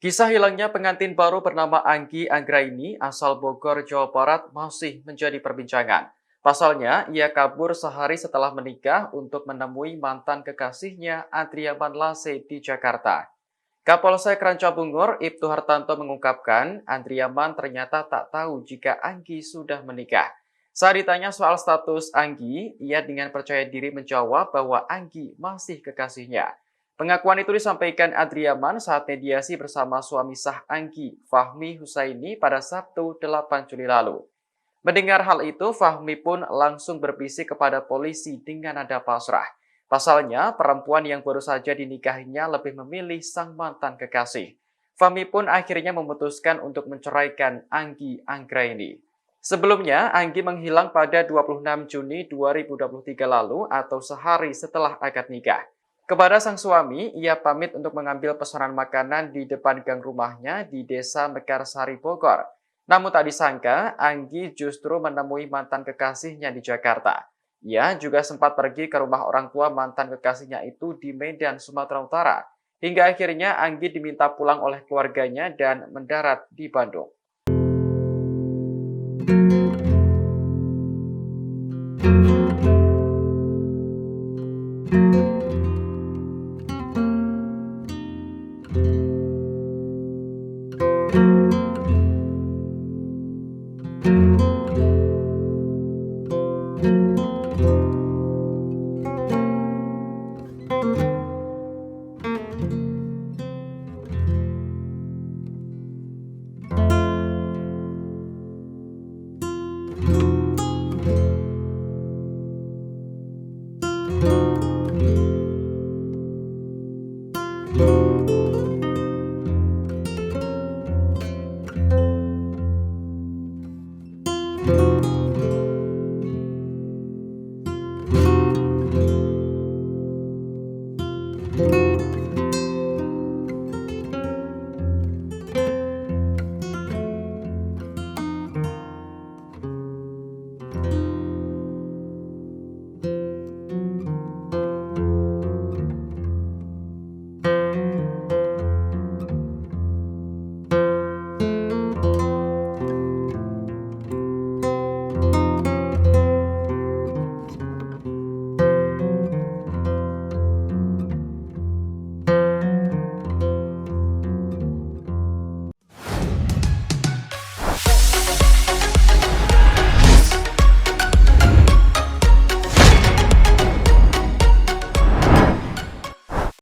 Kisah hilangnya pengantin baru bernama Anggi Anggraini asal Bogor, Jawa Barat masih menjadi perbincangan. Pasalnya, ia kabur sehari setelah menikah untuk menemui mantan kekasihnya Adriaman Lase di Jakarta. Kapolsek Rancabungur, Ibtu Hartanto mengungkapkan, Andriaman ternyata tak tahu jika Anggi sudah menikah. Saat ditanya soal status Anggi, ia dengan percaya diri menjawab bahwa Anggi masih kekasihnya. Pengakuan itu disampaikan Adriaman saat mediasi bersama suami sah Anggi, Fahmi Husaini, pada Sabtu 8 Juli lalu. Mendengar hal itu, Fahmi pun langsung berbisik kepada polisi dengan nada pasrah. Pasalnya, perempuan yang baru saja dinikahinya lebih memilih sang mantan kekasih. Fahmi pun akhirnya memutuskan untuk menceraikan Anggi Anggraini. Sebelumnya, Anggi menghilang pada 26 Juni 2023 lalu atau sehari setelah akad nikah. Kepada sang suami, ia pamit untuk mengambil pesanan makanan di depan gang rumahnya di Desa Mekarsari, Bogor. Namun tak disangka, Anggi justru menemui mantan kekasihnya di Jakarta. Ia juga sempat pergi ke rumah orang tua mantan kekasihnya itu di Medan, Sumatera Utara. Hingga akhirnya Anggi diminta pulang oleh keluarganya dan mendarat di Bandung. Thank you.